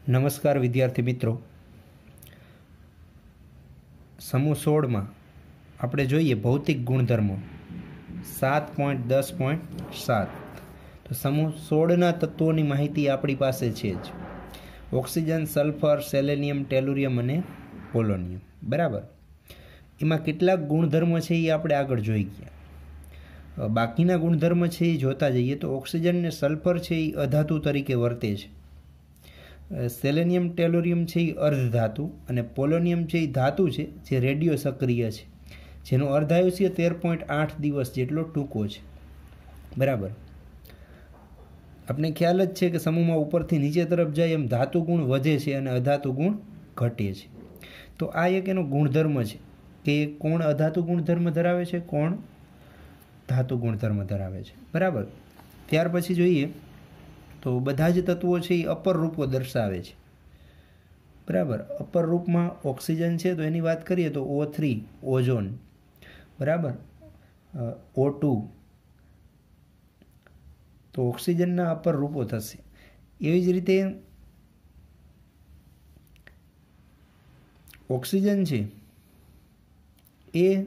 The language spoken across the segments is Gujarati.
નમસ્કાર વિદ્યાર્થી મિત્રો, સમૂહ 16 માં આપણે જોઈએ ભૌતિક ગુણધર્મો 7.10.7. તો સમૂહ 16 ના તત્વોની માહિતી આપણી પાસે છે જ. ઓક્સિજન, સલ્ફર, સેલેનિયમ, ટેલુરિયમ અને પોલોનિયમ. બરાબર. એમાં કેટલાક ગુણધર્મો છે એ આપણે આગળ જોઈ ગયા. બાકીના ગુણધર્મ છે એ જોતા જઈએ તો ઓક્સિજન ને સલ્ફર છે એ અધાતુ તરીકે વર્તે છે. સેલેનિયમ, ટેલુરિયમ છે એ અર્ધધાતુ અને પોલોનિયમ છે એ ધાતુ છે જે રેડિયો સક્રિય છે, જેનો અર્ધાયુષ્ય 13.8 દિવસ જેટલો ટૂંકો છે. બરાબર. આપણે ખ્યાલ જ છે કે સમૂહમાં ઉપરથી નીચે તરફ જાય એમ ધાતુ ગુણ વધે છે અને અધાતુ ગુણ ઘટે છે. તો આ એક એનો ગુણધર્મ છે કે કોણ અધાતુ ગુણધર્મ ધરાવે છે, કોણ ધાતુ ગુણધર્મ ધરાવે છે. બરાબર. ત્યાર પછી જોઈએ તો બધા જ તત્વો છે એ અપર રૂપો દર્શાવે છે. બરાબર. અપર રૂપમાં ઓક્સિજન છે તો એની વાત કરીએ તો O3 ઓઝોન, બરાબર, O2 તો ઓક્સિજનના અપર રૂપો થશે. એવી જ રીતે ઓક્સિજન છે એ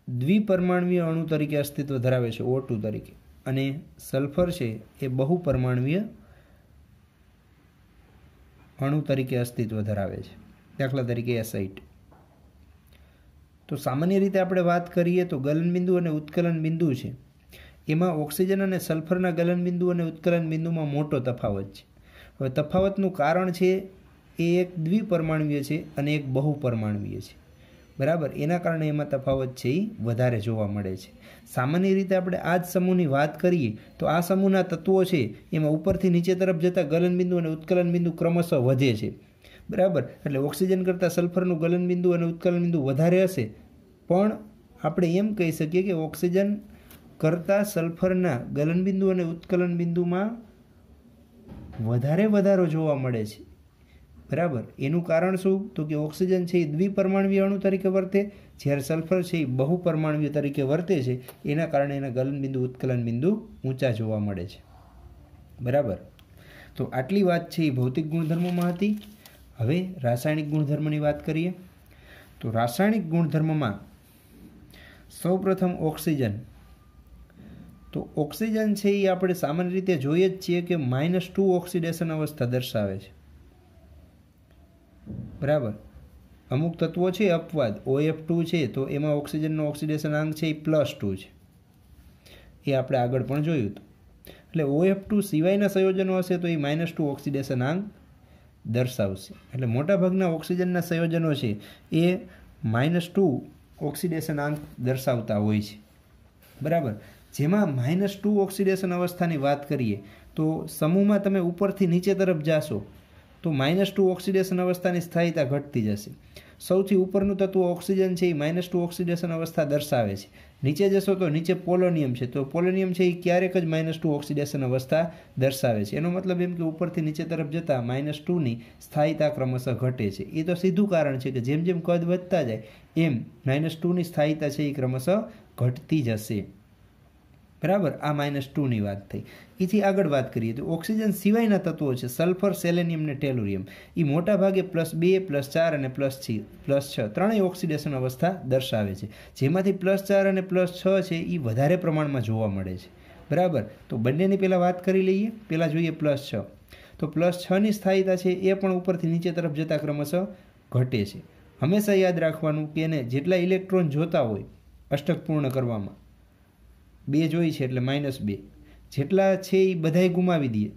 દ્વિપરમાણવીય અણુ તરીકે અસ્તિત્વ ધરાવે છે O2 તરીકે, અને સલ્ફર છે એ બહુપરમાણવીય અણુ તરીકે અસ્તિત્વ ધરાવે છે, દાખલા તરીકે એસાઇટ. તો સામાન્ય રીતે આપણે વાત કરીએ તો ગલનબિંદુ અને ઉત્કલન બિંદુ છે એમાં ઓક્સિજન અને સલ્ફરના ગલનબિંદુ અને ઉત્કલન બિંદુમાં મોટો તફાવત છે. હવે તફાવતનું કારણ છે એ એક દ્વિપરમાણવીય છે અને એક બહુપરમાણવીય છે. બરાબર. એના કારણે એમાં તફાવત છે એ વધારે જોવા મળે છે. સામાન્ય રીતે આપણે આ જ સમૂહની વાત કરીએ તો આ સમૂહના તત્વો છે એમાં ઉપરથી નીચે તરફ જતા ગલનબિંદુ અને ઉત્કલન બિંદુ ક્રમશઃ વધે છે. બરાબર. એટલે ઓક્સિજન કરતાં સલ્ફરનું ગલનબિંદુ અને ઉત્કલન બિંદુ વધારે હશે, પણ આપણે એમ કહી શકીએ કે ઓક્સિજન કરતાં સલ્ફરના ગલનબિંદુ અને ઉત્કલન બિંદુમાં વધારો જોવા મળે છે. બરાબર. એનું કારણ શું? તો કે ઓક્સિજન છે એ દ્વિપરમાણવીય અણુ તરીકે વર્તે, જ્યારે સલ્ફર છે એ બહુપરમાણવીય તરીકે વર્તે છે. એના કારણે એના ગલનબિંદુ ઉત્કલન બિંદુ ઊંચા જોવા મળે છે. બરાબર. તો આટલી વાત છે એ ભૌતિક ગુણધર્મોમાં હતી. હવે રાસાયણિક ગુણધર્મની વાત કરીએ તો રાસાયણિક ગુણધર્મમાં સૌપ્રથમ ઓક્સિજન. તો ઓક્સિજન છે એ આપણે સામાન્ય રીતે જોઈએ જ છીએ કે -2 ઓક્સિડેશન અવસ્થા દર્શાવે છે. બરાબર. અમુક તત્વો છે અપવાદ, OF2 છે તો એમાં ઓક્સિજનનો ઓક્સિડેશન આંક છે એ +2 છે. એ આપણે આગળ પણ જોયું હતું. એટલે OF2 સિવાયના સંયોજનો હશે તો એ -2 ઓક્સિડેશન આંક દર્શાવશે. એટલે મોટાભાગના ઓક્સિજનના સંયોજનો છે એ -2 ઓક્સિડેશન આંક દર્શાવતા હોય છે. બરાબર. જેમાં -2 ઓક્સિડેશન અવસ્થાની વાત કરીએ તો સમૂહમાં તમે ઉપરથી નીચે તરફ જાશો તો -2 ઓક્સિડેશન અવસ્થાની સ્થાયીતા ઘટતી જશે. સૌથી ઉપરનું તત્વ ઓક્સિજન છે એ -2 ઓક્સિડેશન અવસ્થા દર્શાવે છે. નીચે જશો તો નીચે પોલોનિયમ છે તો પોલોનિયમ છે એ ક્યારેક જ -2 ઓક્સિડેશન અવસ્થા દર્શાવે છે. એનો મતલબ એમ કે ઉપરથી નીચે તરફ જતાં -2ની સ્થાયીતા ક્રમશઃ ઘટે છે. એ તો સીધું કારણ છે કે જેમ જેમ કદ વધતા જાય એમ -2ની સ્થાયીતા છે એ ક્રમશઃ ઘટતી જશે. બરાબર. આ -2ની વાત થઈ. એથી આગળ વાત કરીએ તો ઓક્સિજન સિવાયના તત્વો છે સલ્ફર, સેલેનિયમ અને ટેલુરિયમ. એ મોટાભાગે +2, +4 અને +6 ત્રણેય ઓક્સિડેશન અવસ્થા દર્શાવે છે, જેમાંથી +4 અને +6 છે એ વધારે પ્રમાણમાં જોવા મળે છે. બરાબર. તો બંનેની પહેલાં વાત કરી લઈએ. પહેલાં જોઈએ +6. તો +6ની સ્થાયીતા છે એ પણ ઉપરથી નીચે તરફ જતાં ક્રમશઃ ઘટે છે. હંમેશા યાદ રાખવાનું કે એને જેટલા ઇલેક્ટ્રોન જોતા હોય અષ્ટક પૂર્ણ કરવામાં, 2 જોઈ છે એટલે -2, જેટલા છે એ બધાય ગુમાવી દઈએ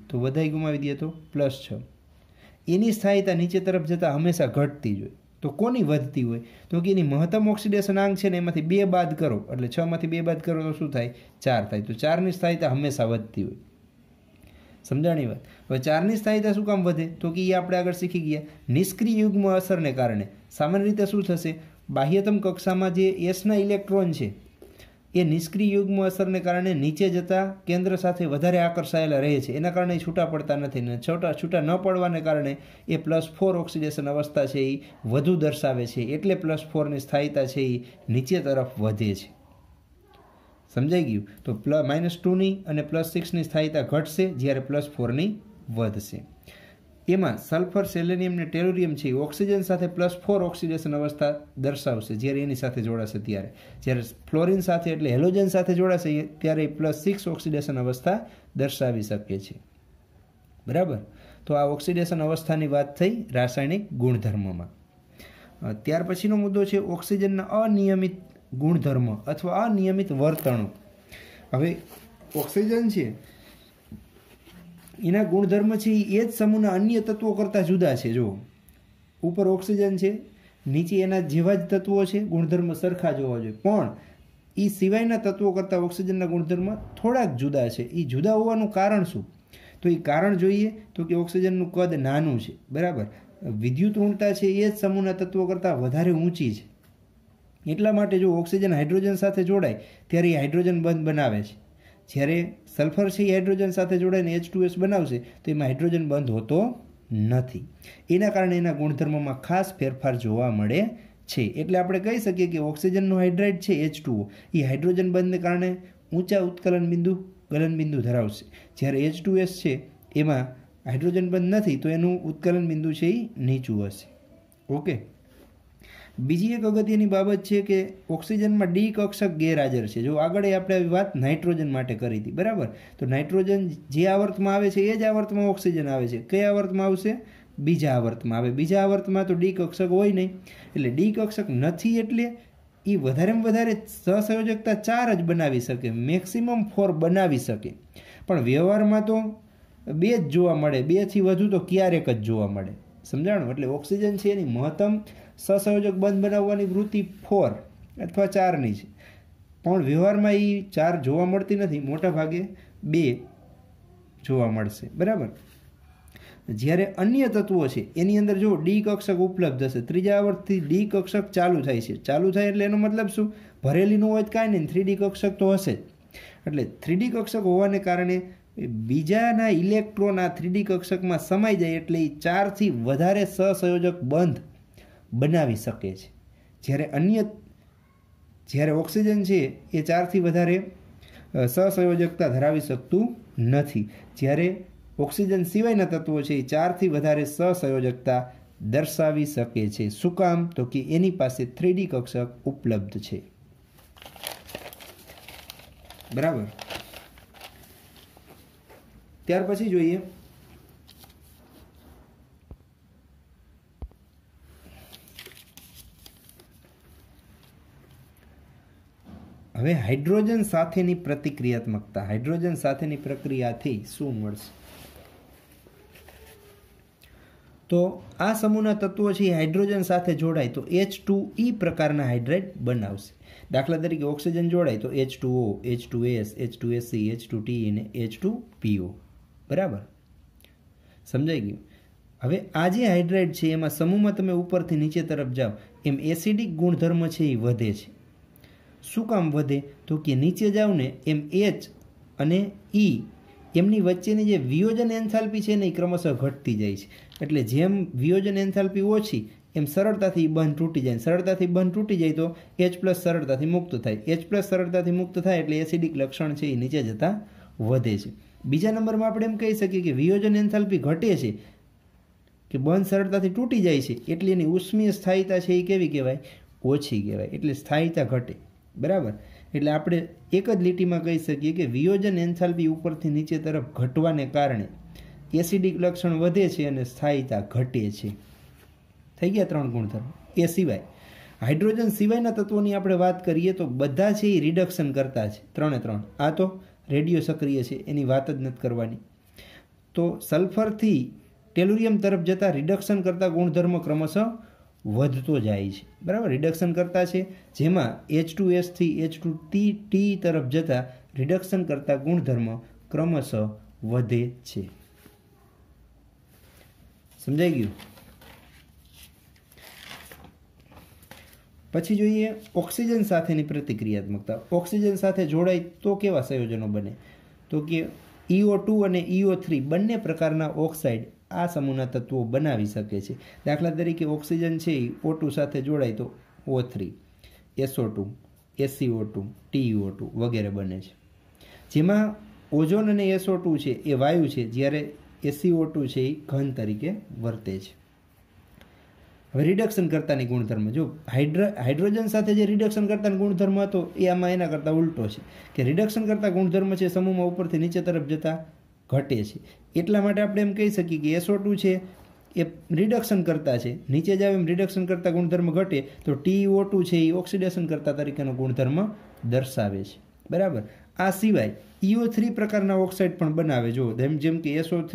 તો +6. એની સ્થાયીતા નીચે તરફ જતાં હંમેશા ઘટતી જ હોય. તો કોની વધતી હોય? તો કે એની મહત્તમ ઓક્સિડેશન આંક છે ને એમાંથી 2 બાદ કરો એટલે 6માંથી 2 બાદ કરો તો શું થાય? 4 થાય. તો 4ની સ્થાયીતા હંમેશા વધતી હોય. સમજાણી વાત? હવે 4ની સ્થાયીતા શું કામ વધે? તો કે એ આપણે આગળ શીખી ગયા નિષ્ક્રિય યુગ્મ અસરને કારણે. સામાન્ય રીતે શું થશે? બાહ્યતમ કક્ષામાં જે Sના ઇલેક્ટ્રોન છે એ નિષ્ક્રિય યુગ્મ અસરને કારણે નીચે જતા કેન્દ્ર સાથે વધારે આકર્ષાયેલા રહે છે. એના કારણે છૂટા પડતા નથી ને છૂટા ન પડવાને કારણે એ +4 ઓક્સિડેશન અવસ્થા છે એ વધુ દર્શાવે છે. એટલે +4ની સ્થાયીતા છે એ નીચે તરફ વધે છે. સમજાઈ ગયું? તો -2ની અને +6ની સ્થાયીતા ઘટશે જ્યારે +4ની વધશે. એમાં સલ્ફર, સેલેનિયમ ને ટેલુરિયમ છે ઓક્સિજન સાથે +4 ઓક્સિડેશન અવસ્થા દર્શાવશે જ્યારે એની સાથે જોડાશે ત્યારે. જ્યારે ફ્લોરિન સાથે એટલે હેલોજન સાથે જોડાશે ત્યારે +6 ઓક્સિડેશન અવસ્થા દર્શાવી શકે છે. બરાબર. તો આ ઓક્સિડેશન અવસ્થાની વાત થઈ રાસાયણિક ગુણધર્મમાં. ત્યાર પછીનો મુદ્દો છે ઓક્સિજનના અનિયમિત ગુણધર્મ અથવા અનિયમિત વર્તણૂક. હવે ઓક્સિજન છે એના ગુણધર્મ છે એ જ સમૂહના અન્ય તત્વો કરતાં જુદા છે. જો ઉપર ઓક્સિજન છે, નીચે એના જેવા જ તત્વો છે, ગુણધર્મ સરખા જ હોવા જોઈએ, પણ એ સિવાયના તત્વો કરતાં ઓક્સિજનના ગુણધર્મ થોડાક જુદા છે. એ જુદા હોવાનું કારણ શું? તો એ કારણ જોઈએ તો કે ઓક્સિજનનું કદ નાનું છે. બરાબર. વિદ્યુત ઋણતા છે એ જ સમૂહના તત્વો કરતાં વધારે ઊંચી છે. એટલા માટે જો ઓક્સિજન હાઇડ્રોજન સાથે જોડાય ત્યારે એ હાઇડ્રોજન બંધ બનાવે છે. જ્યારે સલ્ફર છે એ હાઇડ્રોજન સાથે જોડાઈને H2S બનાવશે તો એમાં હાઇડ્રોજન બંધ હોતો નથી. એના કારણે એના ગુણધર્મમાં ખાસ ફેરફાર જોવા મળે છે. એટલે આપણે કહી શકીએ કે ઓક્સિજનનું હાઇડ્રાઇડ છે H2O એ હાઇડ્રોજન બંધને કારણે ઊંચા ઉત્કલન બિંદુ ગલનબિંદુ ધરાવશે. જ્યારે H2S છે એમાં હાઇડ્રોજન બંધ નથી તો એનું ઉત્કલન બિંદુ છે એ નીચું હશે. ઓકે. બીજી એક અગત્યની બાબત છે કે ઓક્સિજનમાં ડી કક્ષક ગેરહાજર છે. જો આગળ આપણે આવી વાત નાઇટ્રોજન માટે કરી હતી. બરાબર. તો નાઇટ્રોજન જે આવર્તમાં આવે છે એ જ આવર્તમાં ઓક્સિજન આવે છે. કયા આવર્તમાં આવશે? બીજા આવર્તમાં આવે. બીજા આવર્તમાં તો ડી કક્ષક હોય નહીં. એટલે ડી કક્ષક નથી એટલે એ વધારેમાં વધારે સહસંયોજકતા 4 જ બનાવી શકે, મેક્સિમમ 4 બનાવી શકે. પણ વ્યવહારમાં તો 2 જ જોવા મળે. 2 થી વધુ તો ક્યારેક જ જોવા મળે. સમજાણું? એટલે ઓક્સિજન છે એની મહત્તમ સહસંયોજક બંધ બનાવવાની વૃત્તિ 4 અથવા 4ની છે, પણ વ્યવહારમાં એ 4 જોવા મળતી નથી. મોટા ભાગે 2 જોવા મળશે. બરાબર. જ્યારે અન્ય તત્વો છે એની અંદર જો ડી કક્ષક ઉપલબ્ધ હશે, ત્રીજા આવર્તથી ડી કક્ષક ચાલુ થાય છે. ચાલુ થાય એટલે એનો મતલબ શું? ભરેલી ન હોય તો કાંઈ નહીં, 3D કક્ષક તો હશે જ. એટલે 3D કક્ષક હોવાને કારણે બીજાના ઇલેક્ટ્રોન આ 3D કક્ષકમાં સમાઈ જાય એટલે એ 4 થી વધારે સહસંયોજક બંધ બનાવી શકે છે. જ્યારે ઓક્સિજન છે એ 4 થી વધારે સહસંયોજકતા ધરાવી શકતું નથી. જ્યારે ઓક્સિજન સિવાયના તત્વો છે એ 4 થી વધારે સહસંયોજકતા દર્શાવી શકે છે. શું કામ? તો કે એની પાસે 3D કક્ષક ઉપલબ્ધ છે. બરાબર. ત્યાર પછી જોઈએ હવે હાઇડ્રોજન સાથેની પ્રતિક્રિયાત્મકતા. હાઇડ્રોજન સાથેની પ્રક્રિયાથી શું મળશે? તો આ સમૂહના તત્વો છે હાઇડ્રોજન સાથે જોડાય તો H2E પ્રકારના હાઇડ્રાઇડ બનાવશે. દાખલા તરીકે ઓક્સિજન જોડાય તો H2O, H2S, H2SC, H2TE અને H2PO. બરાબર. સમજાઈ ગયું? હવે આ જે હાઇડ્રાઇડ છે એમાં સમૂહમાં તમે ઉપરથી નીચે તરફ જાઓ એમ એસિડિક ગુણધર્મ છે એ વધે છે. શું કામ વધે? તો કે નીચે જાવ ને એમ H અને E એમની વચ્ચેની જે વિયોજન એન્થાલ્પી છે ને એ ક્રમશઃ ઘટતી જાય છે. એટલે જેમ વિયોજન એન્થાલ્પી ઓછી એમ સરળતાથી બંધ તૂટી જાય. સરળતાથી બંધ તૂટી જાય તો H+ સરળતાથી મુક્ત થાય. H+ સરળતાથી મુક્ત થાય એટલે એસિડિક લક્ષણ છે એ નીચે જતાં વધે છે. બીજા નંબરમાં આપણે એમ કહી શકીએ કે વિયોજન એન્થાલ્પી ઘટે છે કે બંધ સરળતાથી તૂટી જાય છે એટલે એની ઉષ્મીય સ્થાયિતા છે એ કેવી કહેવાય? ઓછી કહેવાય. એટલે સ્થાયિતા ઘટે. બરાબર. એટલે આપણે એક જ લીટીમાં કહી શકીએ કે વિયોજન એન્થાલ્પી ઉપરથી નીચે તરફ ઘટવાને કારણે એસિડિક લક્ષણ વધે છે અને સ્થાયિતા ઘટે છે. થઈ ગયા 3 ગુણધર્મ. એ સિવાય હાઇડ્રોજન સિવાયના તત્વોની આપણે વાત કરીએ તો બધા છે એ રિડક્શન કરતા છે. 3 આ તો રેડિયો સક્રિય છે, એની વાત જ નથી કરવાની. તો સલ્ફરથી ટેલુરિયમ તરફ જતા રિડક્શન કરતા ગુણધર્મ ક્રમશઃ વધતો જાય છે. બરાબર. રિડક્શન કરતા છે જેમાં H2S થી H2TE તરફ જતા રિડક્શન કરતા ગુણધર્મ ક્રમશઃ વધે છે. સમજાઈ ગયું? પછી જોઈએ ઓક્સિજન સાથેની પ્રતિક્રિયાત્મકતા. ઓક્સિજન સાથે જોડાય તો કેવા સંયોજનો બને? તો કે EO2 અને EO3 બંને પ્રકારના ઓક્સાઇડ આ સમૂહના તત્વો બનાવી શકે છે. દાખલા તરીકે ઓક્સિજન છે એ O2 સાથે જોડાય તો O3, SO2, SiO2, TiO2 વગેરે બને છે. જેમાં ઓઝોન અને SO2 છે એ વાયુ છે, જ્યારે SiO2 છે એ ઘન તરીકે વર્તે છે. હવે રિડક્શન કરતાની ગુણધર્મ, જો હાઇડ્રોજન સાથે જે રિડક્શન કરતાનો ગુણધર્મ હતો એ આમાં એના કરતાં ઉલટો છે કે રિડક્શન કરતા ગુણધર્મ છે સમૂહમાં ઉપરથી નીચે તરફ જતા ઘટે છે. એટલા માટે આપણે એમ કહી શકીએ કે SO2 છે એ રિડક્શન કરતા છે, નીચે જાવ એમ રિડક્શન કરતા ગુણધર્મ ઘટે, તો TiO2 છે એ ઓક્સિડેશન કરતા તરીકેનો ગુણધર્મ દર્શાવે છે. બરાબર. આ સિવાય EO3 પ્રકારના ઓક્સાઇડ પણ બનાવે. જો જેમ કે SO3,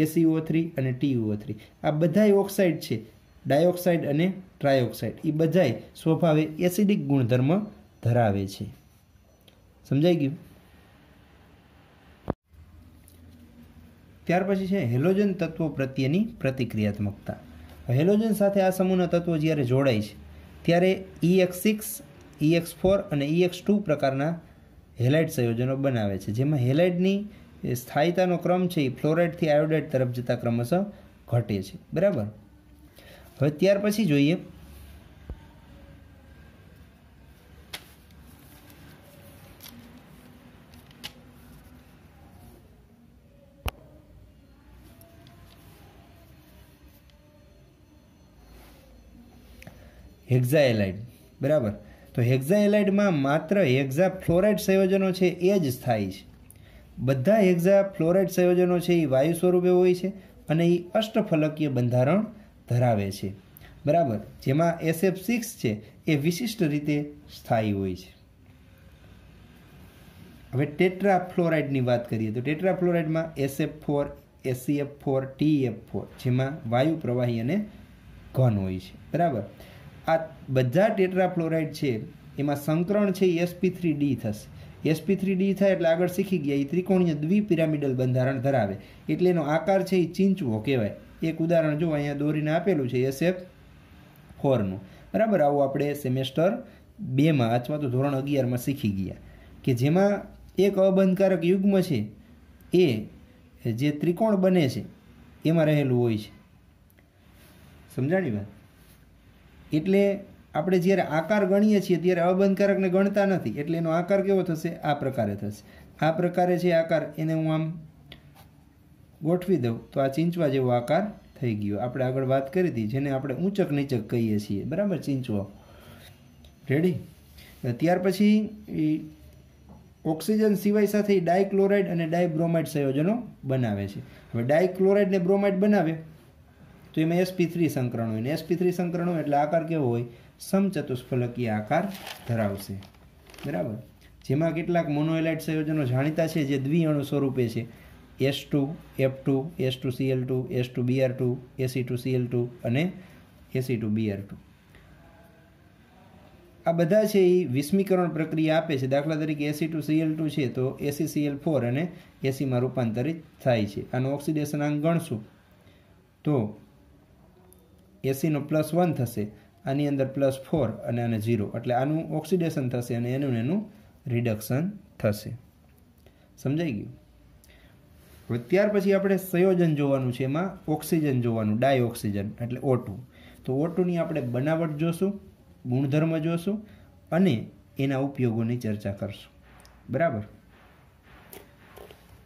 SiO3 અને TiO3 આ બધાય ઓક્સાઇડ છે, ડાયોક્સાઇડ અને ટ્રાયોક્સાઇડ, એ બધાય સ્વભાવે એસિડિક ગુણધર્મ ધરાવે છે. સમજાઈ ગયું? ત્યાર પછી છે હેલોજન તત્વો પ્રત્યેની પ્રતિક્રિયાત્મકતા. હેલોજન સાથે આ સમૂહના તત્વો જ્યારે જોડાય છે ત્યારે EX6, EX4 અને EX2 પ્રકારના હેલાઇડ સંયોજનો બનાવે છે, જેમાં હેલાઇડની સ્થાયીતાનો ક્રમ છે એ ફ્લોરાઇડથી આયોડાઇડ તરફ જતા ક્રમશઃ ઘટે છે. બરાબર. હવે ત્યાર પછી જોઈએ હેક્ઝાએલાઇડ. બરાબર. તો હેક્ઝાએલાઇડમાં માત્ર હેક્ઝા ફ્લોરાઇડ સંયોજનો છે એ જ સ્થાયી છે. બધા હેક્ઝા ફ્લોરાઇડ સંયોજનો છે એ વાયુ સ્વરૂપે હોય છે અને એ અષ્ટફલકીય બંધારણ ધરાવે છે. બરાબર. જેમાં SF6 છે એ વિશિષ્ટ રીતે સ્થાયી હોય છે. હવે ટેટ્રા ફ્લોરાઇડની વાત કરીએ તો ટેટ્રા ફ્લોરાઇડમાં SF4, SCF4, TF4 જેમાં વાયુ પ્રવાહી અને ઘન હોય છે. બરાબર. આ બધા ટેટ્રા ફ્લોરાઇડ છે એમાં સંકરણ છે એ sp3d થશે. sp3d થાય એટલે આગળ શીખી ગયા એ ત્રિકોણીય દ્વિપિરામિડલ બંધારણ ધરાવે, એટલે એનો આકાર છે એ ચીંચવો કહેવાય. એક ઉદાહરણ જો અહીંયા દોરીને આપેલું છે SF4નું. બરાબર. આવું આપણે સેમેસ્ટર 2માં અથવા તો ધોરણ 11માં શીખી ગયા કે જેમાં એક અબંધકારક યુગ્મ છે એ જે ત્રિકોણ બને છે એમાં રહેલું હોય છે. સમજાણી વાત? એટલે આપણે જ્યારે આકાર ગણીએ છીએ ત્યારે અબંધકારકને ગણતા નથી, એટલે એનો આકાર કેવો થશે? આ પ્રકારે થશે. આ પ્રકારે છે આકાર, એને હું આમ ગોઠવી દઉં તો આ ચીંચવા જેવો આકાર થઈ ગયો. આપણે આગળ વાત કરી હતી જેને આપણે ઊંચક નીચક કહીએ છીએ. બરાબર. ચીંચવો. રેડી. ત્યાર પછી ઓક્સિજન સિવાય સાથે ડાયક્લોરાઇડ અને ડાયબ્રોમાઇડ સંયોજનો બનાવે છે. હવે ડાયક્લોરાઇડ ને બ્રોમાઇડ બનાવે તો એમાં sp3 સંકરણ હોય, ને sp3 સંકરણ હોય એટલે આકાર કેવો હોય? સમચતુષ્ફલકીય આકાર ધરાવશે. બરાબર. જેમાં કેટલાક મોનોએલાઇડ સંયોજનો જાણીતા છે જે દ્વિઅણુ સ્વરૂપે છે. S2, F2, S2Cl2, S2Br2, Ac2Cl2 અને Ac2Br2. આ બધા છે એ વિસ્મીકરણ પ્રક્રિયા આપે છે. દાખલા તરીકે Ac2Cl2 છે તો AcCl4 અને Ac માં રૂપાંતરિત થાય છે. આનો ઓક્સિડેશન અંક ગણશું તો Ac નો +1 થશે, આની અંદર +4 અને આને 0, એટલે આનું ઓક્સિડેશન થશે અને એનું રિડક્શન થશે. સમજાઈ ગયું? હવે ત્યાર પછી આપણે સંયોજન જોવાનું છે. એમાં ઓક્સિજન જોવાનું, ડાયઓક્સિજન એટલે O2. તો O2ની આપણે બનાવટ જોશું, ગુણધર્મ જોશું અને એના ઉપયોગોની ચર્ચા કરશું. બરાબર.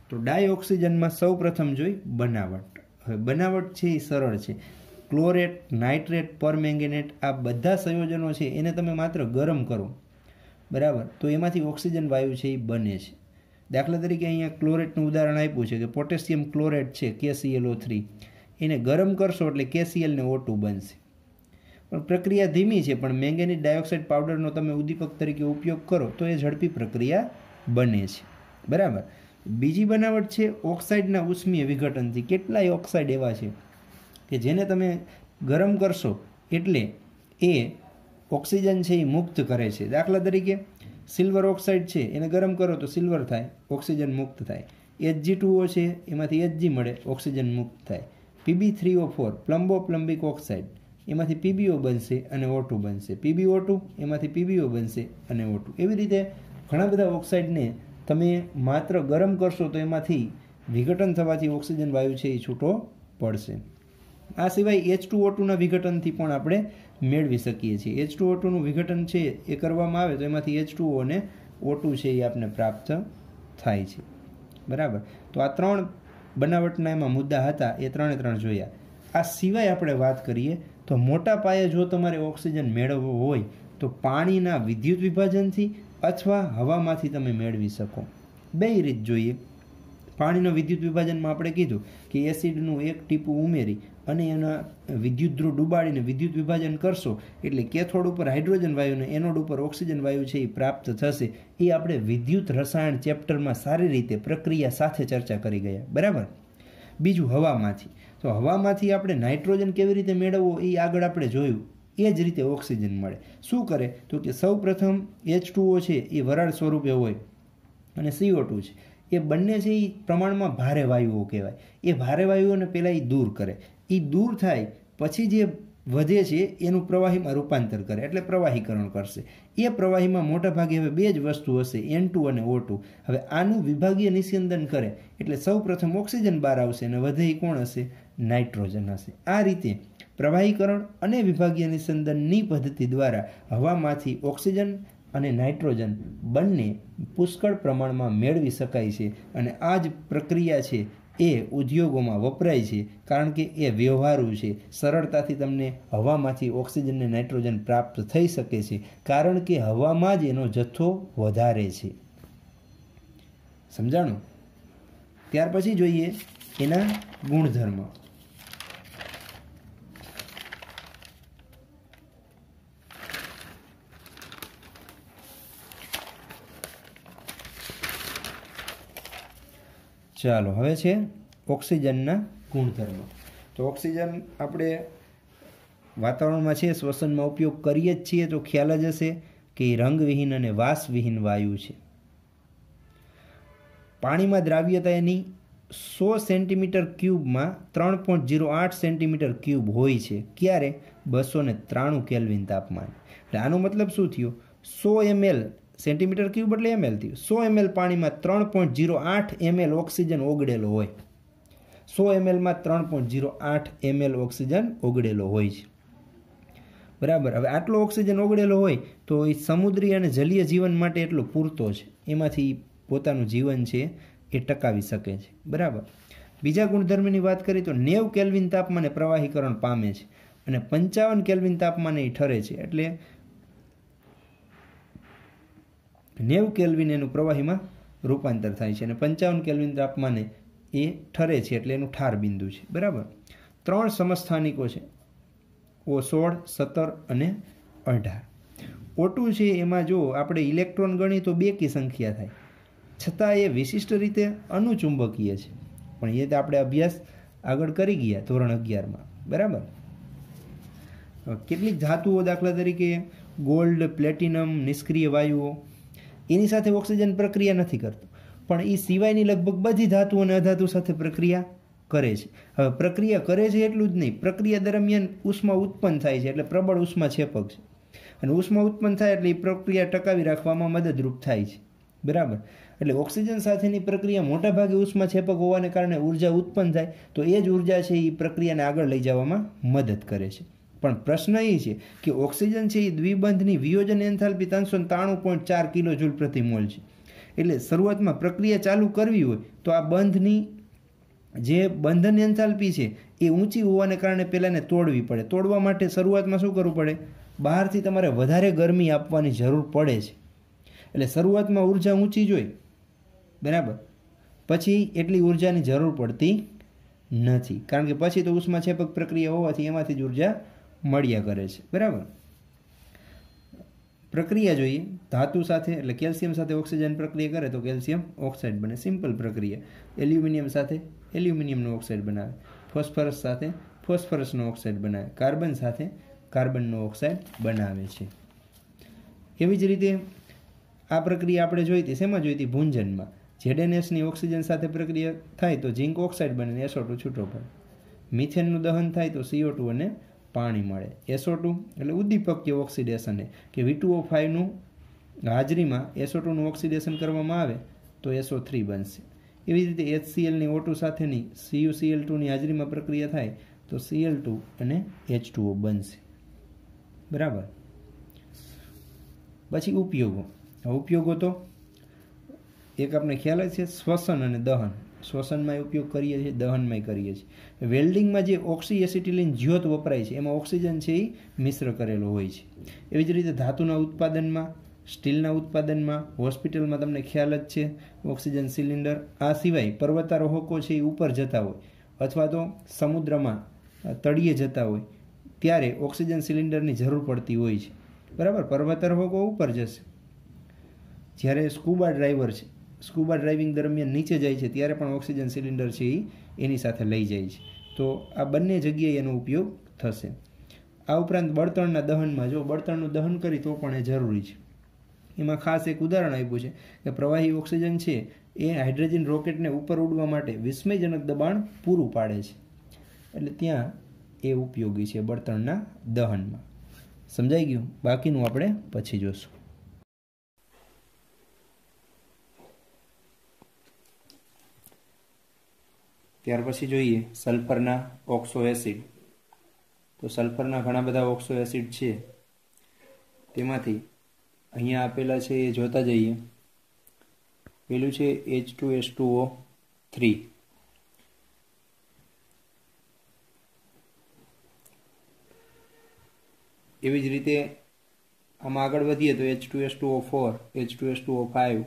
તો ડાયઓક્સિજનમાં સૌ પ્રથમ જોઈ બનાવટ. હવે બનાવટ છે એ સરળ છે. ક્લોરેટ, નાઇટ્રેટ, પરમેંગેનેટ આ બધા સંયોજનો છે એને તમે માત્ર ગરમ કરો, બરાબર, તો એમાંથી ઓક્સિજન વાયુ છે એ બને છે. દાખલા તરીકે અહીંયા ક્લોરેટનું ઉદાહરણ આપ્યું છે કે પોટેશિયમ ક્લોરેટ છે KClO3, એને ગરમ કરશો એટલે KCl ને O2 બનશે. પણ પ્રક્રિયા ધીમી છે, પણ મેંગેનીઝ ડાયોક્સાઇડ પાવડરનો તમે ઉદ્દીપક તરીકે ઉપયોગ કરો તો એ ઝડપી પ્રક્રિયા બને છે. બરાબર. બીજી બનાવટ છે ઓક્સાઇડના ઉષ્મીય વિઘટનથી. કેટલાય ઓક્સાઇડ એવા છે કે જેને તમે ગરમ કરશો એટલે એ ઓક્સિજન છે એ મુક્ત કરે છે. દાખલા તરીકે સિલ્વર ઓક્સાઇડ છે એને ગરમ કરો તો સિલ્વર થાય, ઓક્સિજન મુક્ત થાય. Hg2O છે એમાંથી Hg મળે, ઓક્સિજન મુક્ત થાય. Pb3O4 પ્લમ્બિક ઓક્સાઇડ, એમાંથી PbO બનશે અને O2 બનશે. PbO2 એમાંથી PbO બનશે અને O2. એવી રીતે ઘણા બધા ઓક્સાઇડને તમે માત્ર ગરમ કરશો તો એમાંથી વિઘટન થવાથી ઓક્સિજન વાયુ છે એ છૂટો પડશે. આ સિવાય H2O2ના વિઘટનથી પણ આપણે મેળવી શકીએ છીએ. H2O2નું વિઘટન છે એ કરવામાં આવે તો એમાંથી H2O અને O2 છે એ આપણે પ્રાપ્ત થાય છે. બરાબર. તો આ ત્રણ બનાવટના એમાં મુદ્દા હતા એ 3 જોયા. આ સિવાય આપણે વાત કરીએ તો મોટા પાયે જો તમારે ઓક્સિજન મેળવવો હોય તો પાણીના વિદ્યુત વિભાજનથી અથવા હવામાંથી તમે મેળવી શકો. બે રીત જોઈએ. પાણીનો વિદ્યુત વિભાજનમાં આપણે કીધું કે એસિડનું એક ટીપું ઉમેરી અને એના વિદ્યુત ધ્રુવ ડૂબાડીને વિદ્યુત વિભાજન કરશો એટલે કેથોડ ઉપર હાઇડ્રોજન વાયુ અને એનોડ ઉપર ઓક્સિજન વાયુ છે એ પ્રાપ્ત થશે. એ આપણે વિદ્યુત રસાયણ ચેપ્ટરમાં સારી રીતે પ્રક્રિયા સાથે ચર્ચા કરી ગયા. બરાબર. બીજું હવામાંથી. તો હવામાંથી આપણે નાઇટ્રોજન કેવી રીતે મેળવવો એ આગળ આપણે જોયું. એ જ રીતે ઓક્સિજન મળે. શું કરે તો કે સૌ પ્રથમ H2O છે એ વરાળ સ્વરૂપે હોય અને CO2 છે એ બંને છે એ પ્રમાણમાં ભારે વાયુઓ કહેવાય. એ ભારે વાયુઓને પહેલાં એ દૂર કરે. એ દૂર થાય પછી જે વધે છે એનું પ્રવાહીમાં રૂપાંતર કરે એટલે પ્રવાહીકરણ કરશે. એ પ્રવાહીમાં મોટા ભાગે હવે બે જ વસ્તુ હશે, N2 અને O2. હવે આનું વિભાગીય નિસ્યંદન કરે એટલે સૌ પ્રથમ ઓક્સિજન બહાર આવશે અને વધે એ કોણ હશે? નાઇટ્રોજન હશે. આ રીતે પ્રવાહીકરણ અને વિભાગીય નિસ્યંદનની પદ્ધતિ દ્વારા હવામાંથી ઓક્સિજન અને નાઇટ્રોજન બંને પુષ્કળ પ્રમાણમાં મેળવી શકાય છે. અને આ જ પ્રક્રિયા છે એ ઉદ્યોગોમાં વપરાય છે કારણ કે એ વ્યવહારુ છે. સરળતાથી તમને હવામાંથી ઓક્સિજન અને નાઇટ્રોજન પ્રાપ્ત થઈ શકે છે કારણ કે હવામાં જ એનો જથ્થો વધારે છે. સમજાણું? ત્યાર પછી જોઈએ એના ગુણધર્મ. ચાલો હવે છે ઓક્સિજનના ગુણધર્મો. તો ઓક્સિજન આપણે વાતાવરણમાં છે શ્વસનમાં ઉપયોગ કરીએ જ છીએ તો ખ્યાલ જ હશે કે એ રંગવિહીન અને વાસવિહીન વાયુ છે. પાણીમાં દ્રાવ્યતા એની 100 સેન્ટીમીટર ક્યુબમાં 3.08 સેન્ટીમીટર ક્યુબ હોય છે. ક્યારે? 293 કેલ્વિન તાપમાન. એટલે આનો મતલબ શું થયો? 100 ml સેન્ટીમીટર ક્યુબ એટલે ml થયું. 100 ml પાણીમાં 3.08 ml ઓક્સિજન ઓગળેલો હોય. 100 mlમાં 3.08 ml ઓક્સિજન ઓગળેલો હોય છે. બરાબર. હવે આટલો ઓક્સિજન ઓગળેલો હોય તો એ સમુદ્રી અને જલીય જીવન માટે એટલો પૂરતો છે. એમાંથી પોતાનું જીવન છે એ ટકાવી શકે છે. બરાબર. બીજા ગુણધર્મની વાત કરીએ તો 90 કેલ્વિન તાપમાને પ્રવાહીકરણ પામે છે અને 55 કેલ્વિન તાપમાને એ ઠરે છે. એટલે 90 કેલ્વિન એનું પ્રવાહીમાં રૂપાંતર થાય છે અને 55 કેલ્વિન તાપમાને એ ઠરે છે એટલે એનું ઠાર બિંદુ છે. બરાબર. 3 સમસ્થાનિકો છે, O16, 17 અને 18. O2 છે એમાં જો આપણે ઇલેક્ટ્રોન ગણી તો 2 કી સંખ્યા થાય, છતાં એ વિશિષ્ટ રીતે અનુચુંબકીય છે. પણ એ તો આપણે અભ્યાસ આગળ કરી ગયા ધોરણ 11માં. બરાબર. કેટલીક ધાતુઓ દાખલા તરીકે ગોલ્ડ, પ્લેટિનમ, નિષ્ક્રિય વાયુઓ એની સાથે ઓક્સિજન પ્રક્રિયા નથી કરતો, પણ એ સિવાયની લગભગ બધી ધાતુ અને અધાતુ સાથે પ્રક્રિયા કરે છે. હવે પ્રક્રિયા કરે છે એટલું જ નહીં, પ્રક્રિયા દરમિયાન ઉષ્મા ઉત્પન્ન થાય છે એટલે પ્રબળ ઉષ્મા છેપક છે અને ઉષ્મા ઉત્પન્ન થાય એટલે એ પ્રક્રિયા ટકાવી રાખવામાં મદદરૂપ થાય છે. બરાબર. એટલે ઓક્સિજન સાથેની પ્રક્રિયા મોટાભાગે ઉષ્મા છેપક હોવાને કારણે ઉર્જા ઉત્પન્ન થાય તો એ જ ઉર્જા છે એ પ્રક્રિયાને આગળ લઈ જવામાં મદદ કરે છે. પણ પ્રશ્ન એ છે કે ઓક્સિજન છે એ દ્વિબંધની વિયોજન એન્થાલ્પી 393.4 કિલોજૂલ પ્રતિ મોલ છે. એટલે શરૂઆતમાં પ્રક્રિયા ચાલુ કરવી હોય તો આ બંધની જે બંધન એન્થાલ્પી છે એ ઊંચી હોવાને કારણે પહેલાં એને તોડવી પડે. તોડવા માટે શરૂઆતમાં શું કરવું પડે? બહારથી તમારે વધારે ગરમી આપવાની જરૂર પડે છે. એટલે શરૂઆતમાં ઉર્જા ઊંચી જોઈએ. બરાબર. પછી એટલી ઉર્જાની જરૂર પડતી નથી કારણ કે પછી તો ઉષ્મા છેપક પ્રક્રિયા હોવાથી એમાંથી જ ઉર્જા મળ્યા કરે છે. બરાબર. પ્રક્રિયા જોઈએ ધાતુ સાથે એટલે કેલ્શિયમ સાથે ઓક્સિજન પ્રક્રિયા કરે તો કેલ્શિયમ ઓક્સાઇડ બને, સિમ્પલ પ્રક્રિયા. એલ્યુમિનિયમ સાથે એલ્યુમિનિયમનો ઓક્સાઇડ બનાવે, ફોસ્ફરસ સાથે ફોસ્ફરસનો ઓક્સાઇડ બનાવે, કાર્બન સાથે કાર્બનનો ઓક્સાઇડ બનાવે છે. એવી જ રીતે આ પ્રક્રિયા આપણે જોઈ હતી શેમાં જોઈ હતી? ભૂંજનમાં. ZNSની ઓક્સિજન સાથે પ્રક્રિયા થાય તો ઝિંક ઓક્સાઇડ બને અને SO2 છૂટો પડે. મિથેનનું દહન થાય તો CO2 અને પાણી મળે. SO2 એટલે ઉદ્દીપકીય ઓક્સિડેશન કે V2O5નું હાજરીમાં SO2નું ઓક્સિડેશન કરવામાં આવે તો SO3 બનશે. એવી રીતે HClની O2 સાથેની CuCl2ની હાજરીમાં પ્રક્રિયા થાય તો Cl2 અને H2O બનશે. બરાબર. પછી ઉપયોગો. ઉપયોગો તો એક આપણે ખ્યાલ જ છે શ્વસન અને દહન. શ્વસનમાં ઉપયોગ કરીએ છીએ, દહનમાં કરીએ છીએ. વેલ્ડિંગમાં જે ઓક્સી એસિટિલિન જ્યોત વપરાય છે એમાં ઓક્સિજન છે એ મિશ્ર કરેલો હોય છે. એવી જ રીતે ધાતુના ઉત્પાદનમાં, સ્ટીલના ઉત્પાદનમાં, હોસ્પિટલમાં તમને ખ્યાલ જ છે ઓક્સિજન સિલિન્ડર. આ સિવાય પર્વતારોહકો છે એ ઉપર જતા હોય અથવા તો સમુદ્રમાં તળિયે જતા હોય ત્યારે ઓક્સિજન સિલિન્ડરની જરૂર પડતી હોય છે. બરાબર, પર્વતારોહકો ઉપર જશે. જ્યારે સ્કૂબા ડ્રાઈવર છે, સ્કૂબા ડ્રાઇવિંગ દરમિયાન નીચે જાય છે ત્યારે પણ ઓક્સિજન સિલિન્ડર છે એ એની સાથે લઈ જાય છે. તો આ બંને જગ્યાએ એનો ઉપયોગ થશે. આ ઉપરાંત બળતણના દહનમાં, જો બળતણનું દહન કરી તો પણ એ જરૂરી છે. એમાં ખાસ એક ઉદાહરણ આપ્યું છે કે પ્રવાહી ઓક્સિજન છે એ હાઇડ્રોજન રોકેટને ઉપર ઉડવા માટે વિસ્મયજનક દબાણ પૂરું પાડે છે. એટલે ત્યાં એ ઉપયોગી છે બળતણના દહનમાં. સમજાઈ ગયું? બાકીનું આપણે પછી જોશું. ત્યાર પછી જોઈએ સલ્ફરના ઓક્સો એસિડ. તો સલ્ફરના ઘણા બધા ઓક્સો એસિડ છે, તેમાંથી અહીંયા આપેલા છે એ જોતા જઈએ. પેલું છે H2S2O3. એવી જ રીતે આમાં આગળ વધીએ તો H2S2O4, H2S2O5,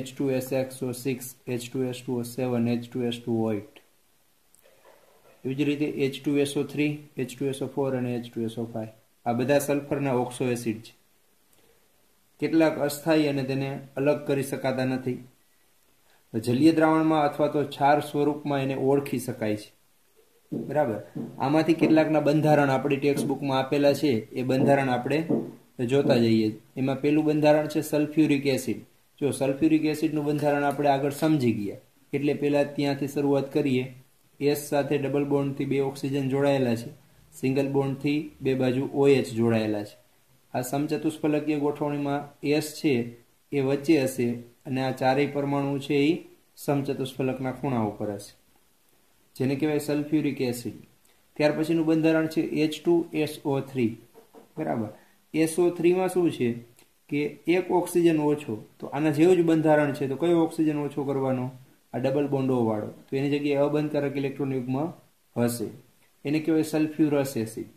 H2SXO6, H2S2O7, H2S2O8. એવી જ રીતે H2SO3, H2SO4 અને H2SO5. આ બધા સલ્ફરના ઓક્સો એસિડ છે. કેટલાક અસ્થાયી અને તેને અલગ કરી શકાતા નથી. જલીય દ્રાવણમાં અથવા તો ક્ષાર સ્વરૂપમાં એને ઓળખી શકાય છે. બરાબર, આમાંથી કેટલાકના બંધારણ આપણી ટેક્સ્ટ બુકમાં આપેલા છે, એ બંધારણ આપણે જોતા જઈએ. એમાં પેલું બંધારણ છે સલ્ફ્યુરિક એસિડ. જો સલ્ફ્યુરિક એસિડનું બંધારણ આપણે આગળ સમજી ગયા એટલે પહેલાં ત્યાંથી શરૂઆત કરીએ. એસ સાથે ડબલ બોન્ડથી 2 ઓક્સિજન જોડાયેલા છે, સિંગલ બોન્ડથી 2 બાજુ OH જોડાયેલા છે. આ સમચતુષ્ફલકીય ગોઠવણીમાં એસ છે એ વચ્ચે હશે અને આ ચારેય પરમાણુ છે એ સમચતુષ્ફલકના ખૂણા ઉપર હશે, જેને કહેવાય સલ્ફ્યુરિક એસિડ. ત્યાર પછીનું બંધારણ છે H2SO3. બરાબર, SO3માં શું છે કે એક ઓક્સિજન ઓછો, તો આના જેવું જ બંધારણ છે. તો કયો ઓક્સિજન ઓછો કરવાનો? આ ડબલ બોન્ડ O વાળો. તો એની જગ્યાએ અબંધકારક ઇલેક્ટ્રોન યુગ્મ હશે, એને કહેવાય સલ્ફ્યુરસ એસિડ.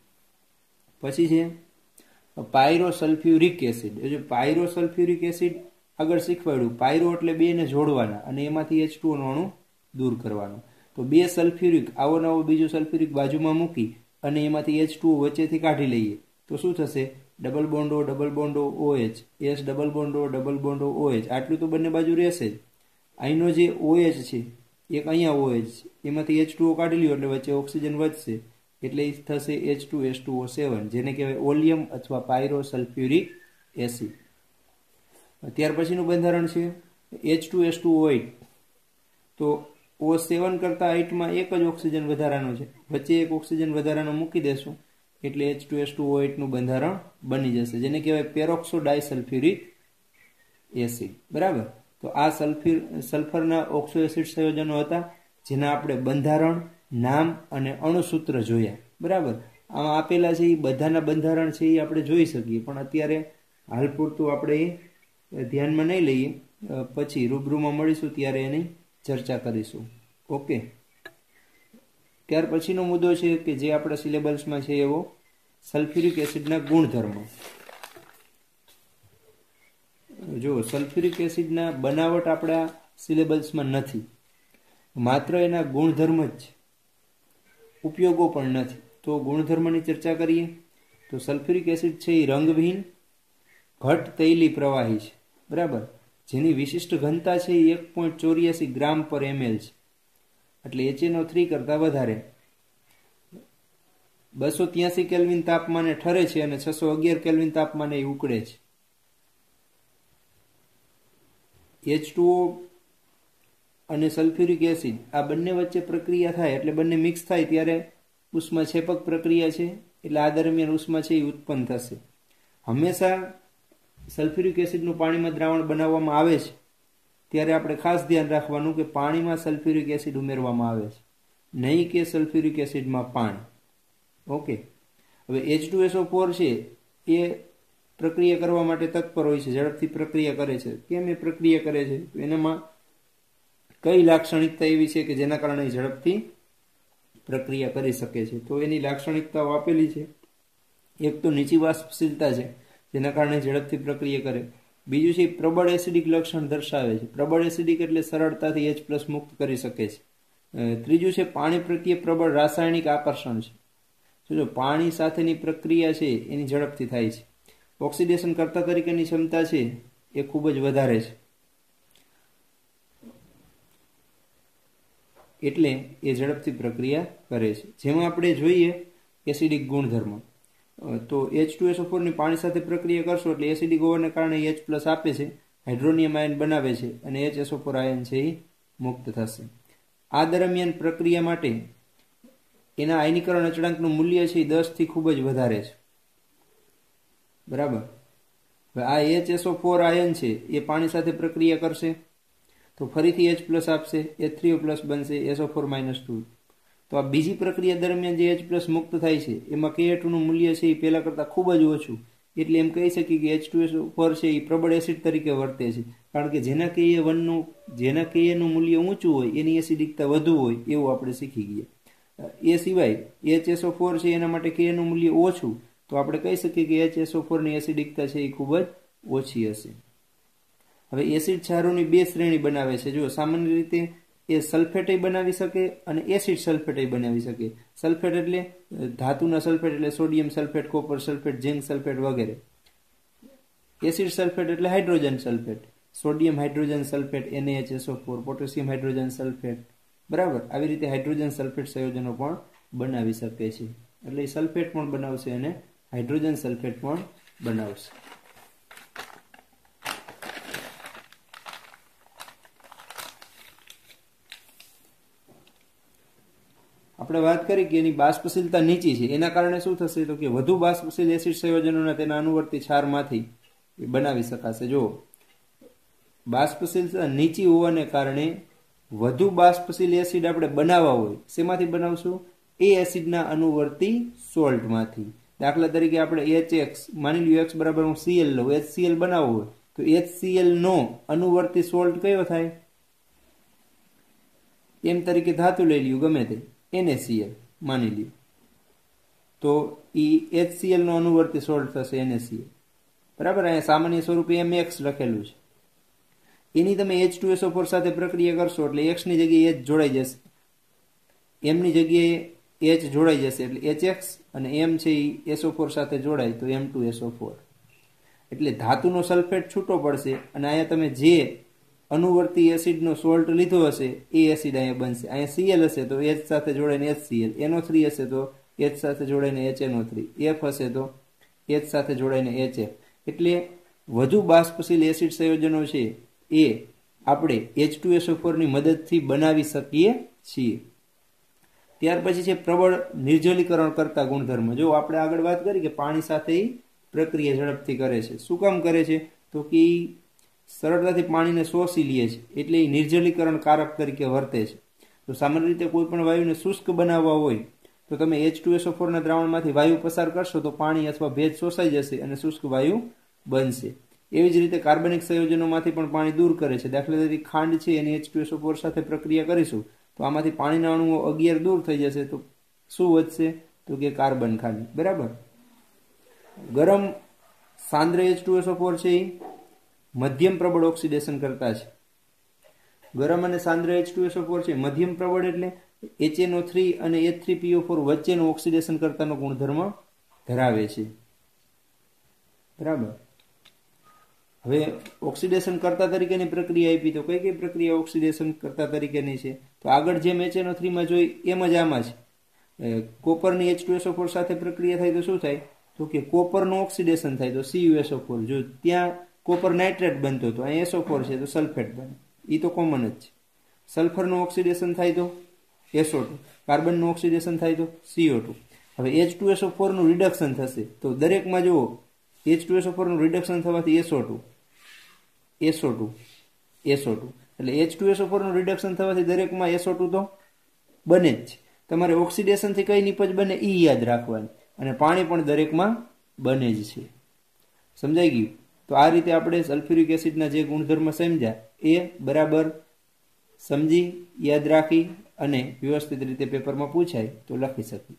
પછી છે પાયરોસલ્ફ્યુરિક એસિડ. જો પાયરોસલ્ફ્યુરિક એસિડ આગળ શીખવાડ્યું. પાયરો એટલે 2 ને જોડવાના અને એમાંથી H2O નો અણુ દૂર કરવાનો. તો 2 સલ્ફ્યુરિક આવો નવો બીજો સલ્ફ્યુરિક બાજુમાં મૂકી અને એમાંથી H2O વચ્ચેથી કાઢી લઈએ તો શું થશે? Double bond O, double bond O, OH, S double bond O, double bond O, OH. આટલું તો બંને બાજુ રહેશે જ. અહીંનો જે OH છે એક અહીંયા OH છે, એમાંથી H2O કાઢી લ્યો એટલે વચ્ચે ઓક્સિજન વધશે એટલે એ થશે H2S2O7, જેને કહેવાય ઓલિયમ અથવા પાયરોસલ્ફ્યુરિક એસિડ. ત્યાર પછીનું બંધારણ છે H2S2O8. તો O7 કરતાં 8માં એક જ ઓક્સિજન વધારાનો છે, વચ્ચે એક ઓક્સિજન વધારાનો મૂકી દેશું એટલે H2S2O8નું બંધારણ બની જશે, જેને કહેવાય પેરોક્સો ડાયસલ્ફ્યુરિક એસિડ. બરાબર, તો આ સલ્ફરના ઓક્સો એસિડ સંયોજનો હતા જેના આપણે બંધારણ, નામ અને અણુસૂત્ર જોયા. બરાબર, આમાં આપેલા છે એ બધાના બંધારણ છે એ આપણે જોઈ શકીએ, પણ અત્યારે હાલ પૂરતું આપણે એ ધ્યાનમાં નહીં લઈએ. પછી રૂબરૂમાં મળીશું ત્યારે એની ચર્ચા કરીશું. ઓકે, ત્યાર પછીનો મુદ્દો છે કે જે આપણા સિલેબસમાં છે એવો સલ્ફ્યુરિક એસિડના ગુણધર્મો. જો સલ્ફ્યુરિક એસિડના બનાવટ આપણા સિલેબસમાં નથી, માત્ર એના ગુણધર્મ જ છે, ઉપયોગો પણ નથી. તો ગુણધર્મની ચર્ચા કરીએ તો સલ્ફ્યુરિક એસિડ છે એ રંગવિહીન ઘટ તૈલી પ્રવાહી છે. બરાબર, જેની વિશિષ્ટ ઘનતા છે એ 1.84 ગ્રામ પર ml છે, એટલે HNO3 કરતાં વધારે. 283 કેલ્વિન તાપમાને ઠરે છે અને 611 કેલ્વિન તાપમાને એ ઉકળે છે. H2O અને સલ્ફ્યુરિક એસિડ આ બંને વચ્ચે પ્રક્રિયા થાય એટલે બંને મિક્સ થાય ત્યારે ઉષ્માક્ષેપક પ્રક્રિયા છે, એટલે આ દરમિયાન ઉષ્મા છે એ ઉત્પન્ન થશે. હંમેશા સલ્ફ્યુરિક એસિડનું પાણીમાં દ્રાવણ બનાવવામાં આવે છે ત્યારે આપણે ખાસ ધ્યાન રાખવાનું કે પાણીમાં સલ્ફ્યુરિક એસિડ ઉમેરવામાં આવે છે, નહીં કે સલ્ફ્યુરિક એસિડમાં પાણી. ઓકે, હવે H2SO4 છે એ પ્રક્રિયા કરવા માટે તત્પર હોય છે, ઝડપથી પ્રક્રિયા કરે છે. કેમ એ પ્રક્રિયા કરે છે? તો એનામાં કઈ લાક્ષણિકતા એવી છે કે જેના કારણે ઝડપથી પ્રક્રિયા કરી શકે છે? તો એની લાક્ષણિકતાઓ આપેલી છે. એક તો નીચી વાષ્પશીલતા છે, જેના કારણે ઝડપથી પ્રક્રિયા કરે. બીજું છે પ્રબળ એસિડિક લક્ષણ દર્શાવે છે. પ્રબળ એસિડિક એટલે સરળતાથી H+ મુક્ત કરી શકે છે. ત્રીજું છે પાણી પ્રત્યે પ્રબળ રાસાયણિક આકર્ષણ છે. જો પાણી સાથેની પ્રક્રિયા છે એની ઝડપથી થાય છે. ઓક્સિડેશન કર્તા તરીકેની ક્ષમતા છે એ ખૂબ જ વધારે છે, એટલે એ ઝડપથી પ્રક્રિયા કરે છે. જેમાં આપણે જોઈએ એસિડિક ગુણધર્મ, તો H2SO4 ની પાણી સાથે પ્રક્રિયા કરશો એટલે એસિડિક હોવાને કારણે H+ આપે છે, હાઇડ્રોનિયમ આયન બનાવે છે અને HSO4 આયન છે એ મુક્ત થશે. આ દરમિયાન પ્રક્રિયા માટે એના આયનીકરણ અચળાંકનું મૂલ્ય છે 10 થી ખૂબ જ વધારે છે. બરાબર. હવે આ HSO4 આયન છે એ પાણી સાથે પ્રક્રિયા કરશે તો ફરીથી H+ આપશે, H3O+ બનશે, SO4-2. તો આ બીજી પ્રક્રિયા દરમિયાન જે H+ મુક્ત થાય છે એમાં Ka2 નું મૂલ્ય છે એ પહેલા કરતાં ખૂબ જ ઓછું, એટલે એમ કહી શકીએ કે H2SO4 છે એ પ્રબળ એસિડ તરીકે વર્તે છે, કારણ કે જેના Ka નું મૂલ્ય ઊંચું હોય એની એસિડિકતા વધુ હોય એવું આપણે શીખી ગયા. એ સિવાય HSO4 છે એના માટે Ka નું મૂલ્ય ઓછું, તો આપણે કહી શકીએ કે HSO4 ની એસિડિકતા છે એ ખૂબ જ ઓછી હશે. હવે એસિડ ક્ષારોની બે શ્રેણી બનાવે છે. જો સામાન્ય રીતે એ સલ્ફેટ બનાવી શકે અને એસિડ સલ્ફેટ બનાવી શકે. સલ્ફેટ એટલે ધાતુના સલ્ફેટ એટલે sodium sulphate, copper sulphate, zinc sulphate વગેરે. એસિડ સલ્ફેટ એટલે hydrogen sulphate, sodium hydrogen sulphate NaHSO4, potassium hydrogen sulphate. બરાબર. આવી રીતે હાઇડ્રોજન સલ્ફેટ સંયોજનો પણ બનાવી શકે છે. એટલે એ સલ્ફેટ પણ બનાવશે અને હાઇડ્રોજન સલ્ફેટ પણ બનાવશે. આપણે વાત કરી કે એની બાષ્પશીલતા નીચી છે, એના કારણે શું થશે તો કે વધુ બાષ્પશીલ એસિડ સંયોજનોના તેના અનુવર્તી ક્ષારમાંથી બનાવી શકાશે. જો બાષ્પશીલતા નીચી હોવાને કારણે વધુ બાષ્પશીલ એસિડ આપણે બનાવવા હોય, શેમાંથી બનાવશું? એ એસિડના અનુવર્તી સોલ્ટમાંથી. દાખલા તરીકે આપણે HX, માની લ્યો X બરાબર હું Cl લઉં, HCl બનાવવું હોય તો HCl નો અનુવર્તી સોલ્ટ કયો થાય? એમ તરીકે ધાતુ લઈ લ્યો ગમે તે, NaCl માની લ્યો, તો એ HCl નો અનુવર્તી સોલ્ટ થશે NaCl. બરાબર. અહીંયા સામાન્ય સ્વરૂપે MX લખેલું છે. એની તમે H2SO4 સાથે પ્રક્રિયા કરશો એટલે X ની જગ્યાએ H જોડાઈ જશે, M ની જગ્યાએ H જોડાઈ જશે, એટલે HX અને M છે એ SO4 સાથે જોડાય તો M2SO4. એટલે ધાતુનો સલ્ફેટ છૂટો પડશે અને અહીંયા તમે જે અનુવર્તી એસિડનો સોલ્ટ લીધો હશે એ એસિડ અહીંયા બનશે. અહીંયા Cl હશે તો H સાથે જોડાઈને HCl, NO3 હશે તો H સાથે જોડાઈને HNO3, F હશે તો H સાથે જોડાઈને HF. એટલે વધુ બાષ્પશીલ એસિડ સંયોજનો છે એ આપણે H2SO4 ની મદદથી બનાવી શકીએ છીએ. ત્યાર પછી છે પ્રબળ નિર્જલીકરણ કરતા ગુણધર્મ. જો આપણે આગળ વાત કરી કે પાણી સાથે પ્રક્રિયા ઝડપથી કરે છે. શું કામ કરે છે તો કે સરળતાથી પાણીને શોષી લે છે, એટલે એ નિર્જલીકરણ કારક તરીકે વર્તે છે. તો સામાન્ય રીતે કોઈ પણ વાયુને શુષ્ક બનાવવા હોય તો તમે H2SO4 ના દ્રાવણમાંથી વાયુ પસાર કરશો તો પાણી અથવા ભેજ શોષાઈ જશે અને શુષ્ક વાયુ બનશે. એવી જ રીતે કાર્બનિક સંયોજનોમાંથી પણ પાણી દૂર કરે છે. દાખલા તરીકે ખાંડ છે એની H2SO4 સાથે પ્રક્રિયા કરીશું તો આમાંથી પાણીના અણુઓ 11 દૂર થઈ જશે, તો શું વધશે તો કે કાર્બન ખાલી. બરાબર. ગરમ સાંદ્ર H2SO4 છે એ મધ્યમ પ્રબળ ઓક્સિડેશન કરતા છે. ગરમ અને સાંદ્ર H2SO4 છે મધ્યમ પ્રબળ એટલે HNO3 અને H3PO4 વચ્ચેનો ઓક્સિડેશન કરતાનો ગુણધર્મ ધરાવે છે. બરાબર. હવે ઓક્સિડેશન કરતા તરીકેની પ્રક્રિયા આપી તો કઈ કઈ પ્રક્રિયા ઓક્સિડેશન કરતા તરીકેની છે? તો આગળ જેમ HNO3 માં જોઈ એમ જ આમાં છે. કોપરની H2SO4 સાથે પ્રક્રિયા થાય તો શું થાય તો કે કોપરનું ઓક્સિડેશન થાય તો CuSO4. જો ત્યાં કોપર નાઇટ્રેટ બનતો તો અહીં SO4 છે તો સલ્ફેટ બને, એ તો કોમન જ છે. સલ્ફરનું ઓક્સિડેશન થાય તો SO2, કાર્બનનું ઓક્સિડેશન થાય તો CO2. હવે H2SO4 નું રિડક્શન થશે તો દરેકમાં જુઓ H2SO4 નું રિડક્શન થવાથી SO2 એટલે H2SO4 નું રિડક્શન થવાથી દરેકમાં SO2 તો બને જ. તમારે ઓક્સિડેશનથી કઈ નિપજ બને એ યાદ રાખવાની, અને પાણી પણ દરેકમાં બને જ છે. સમજાઈ ગયું? તો આ રીતે આપણે સલ્ફ્યુરિક એસિડના જે ગુણધર્મ સમજ્યા એ બરાબર समझी याद राखी अने व्यवस्थित रीते पेपर में पूछाय तो लखी शकीए।